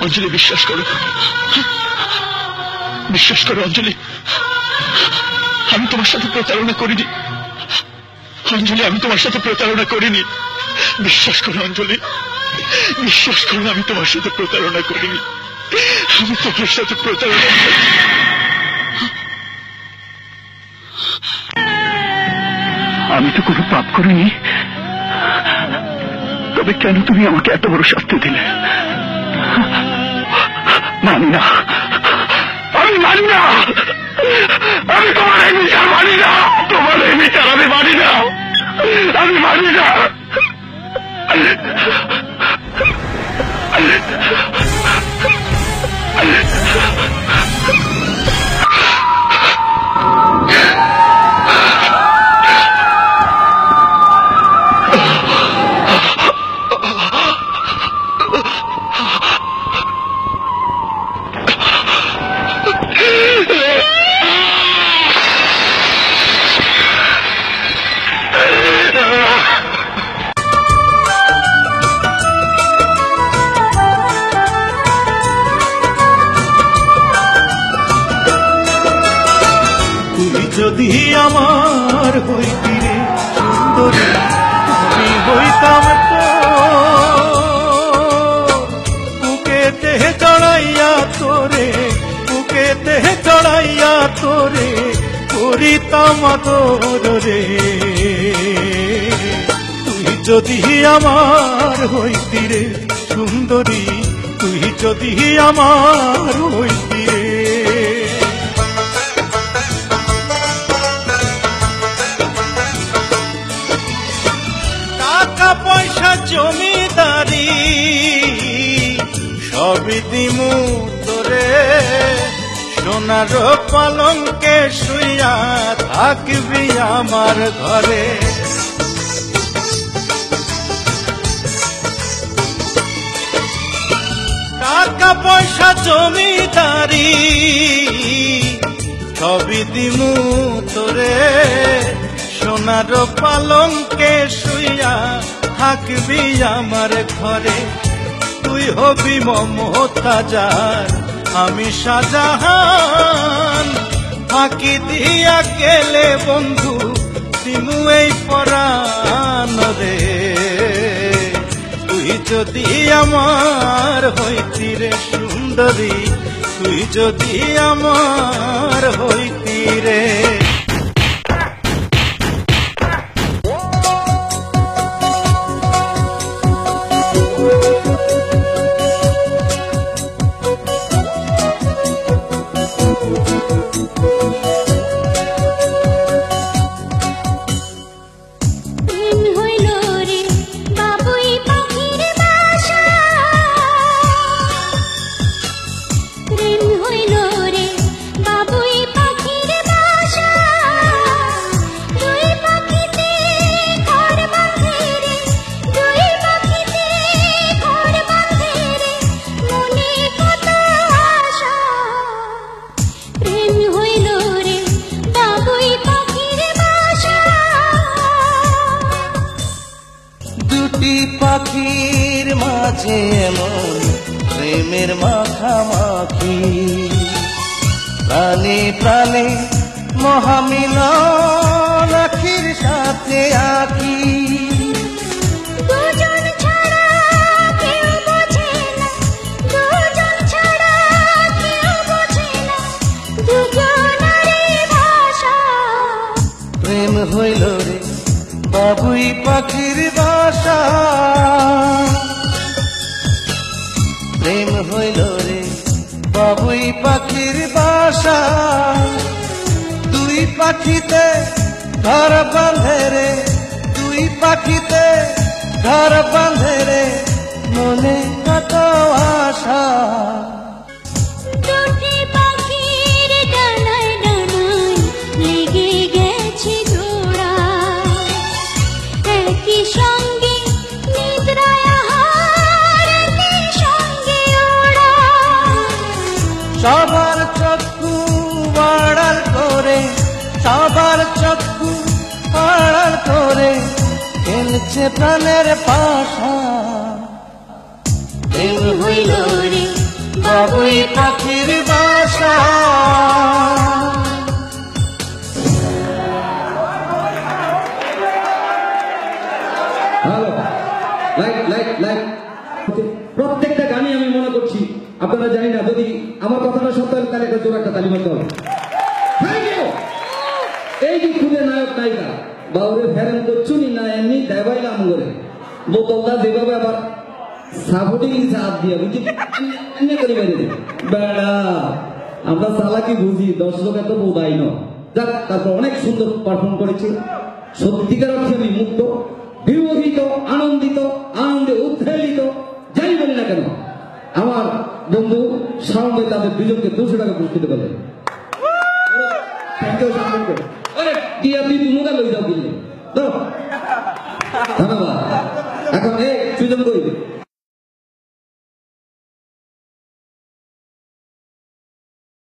অঞ্জলি বিশ্বাস করো, বিশ্বাস করো অঞ্জলি, আমি তোমার সাথে প্রতারণা করিনি। অঞ্জলি, আমি তোমার সাথে প্রতারণা করিনি। বিশ্বাস করো অঞ্জলি, বিশ্বাস করো, আমি তোমার সাথে প্রতারণা করিনি। আমি তোমার সাথে প্রতারণা করিনি। আমি তো কোনো পাপ করিনি, তবে কেন তুমি আমাকে এত বড় শাস্তি দিলে? মানি না, আমি মানি না, আমি তোমার এই বিচার মানি না, তোমার এই বিচার আমি মানি না, আমি মানি না। যদি আমার হইতি রে সুন্দরী, আমি হইতাম তো বুকেতে চড়াইয়া তোরে, বুকেতে চড়াইয়া তোরে করিতাম আদর রে। তুই যদি আমার হইতি রে সুন্দরী, তুই যদি আমার হইতি রে। টাকা পয়সা জমিদারি সবই দিমু তোরে, সোনার পালঙ্কে শুইয়া থাকবি আমার ঘরে। টাকা পয়সা জমিদারি সবই দিমু তোরে, সোনার পালঙ্কে শুইয়া থাকবি আমার ঘরে। তুই হবি মমতাজার, আমি শাহজাহান, ফাঁকি দিয়া গেলে বন্ধু দিমু এই পরাণ রে। তুই যদি আমার হইতি রে সুন্দরী, তুই যদি আমার হইতি রে। পাখির মাঝে এমন প্রেমের মাখামাখি, প্রাণে প্রাণে মহামিলন আখির সাথে আখি। দুজন ছাড়া কেউ বোঝে না, দুজন ছাড়া কেউ বোঝে না, দুজনারই ভাষা। প্রেম হইল রে বাবুই পাখির বাসা, প্রেম হইল রে বাবুই পাখির বাসা। দুই পাখিতে ঘর বাঁধে রে, দুই পাখিতে ঘর বাঁধে রে, মনে কত আশা। দুটি পাখির ডানায় ডানায় লেগে গেছে জোড়া, একই সঙ্গে নিদ্রায় আহার, একই সঙ্গে ওড়া। সবার চক্ষু আড়াল করে, সবার চক্ষু আড়াল করে খেলছে প্রাণের পাশা। প্রেম হইল রে বাবুই পাখির বাসা। Hello, light light light. প্রত্যেকটা গানই আমি মনে করছি, আপনারা জানি না, যদি আমার কথাটা সত্য হয় তাহলে একটা জোর একটা তালি মারতে হবে। Thank you! এই যে খুদে নায়ক নায়িকা বাউরে ফেরেন করছু নি না এমনি দেবাইলাম করে বোতলটা যেভাবে আবার সাপোর্টিং হাত দিয়ে বুঝি এমনি করে বেরিয়ে দেয় বেড়া। আমরা চালাকি বুঝি, দর্শক এত বোধাই ন। যাক, তারপর অনেক সুন্দর পারফর্ম করেছে। সত্যিকার অর্থে আমি মুক্ত, বিমোহিত, আনন্দিত, আনন্দে উৎফুল্লিত, যাই বলি না কেন। আমার বন্ধু শাওন ভাই তাদের দুজনকে 200 টাকা পুরস্কৃত করলেন। থ্যাংক ইউ শাওন ভাই। আরে কি আপনি মোবাইল লই যাও কিনলে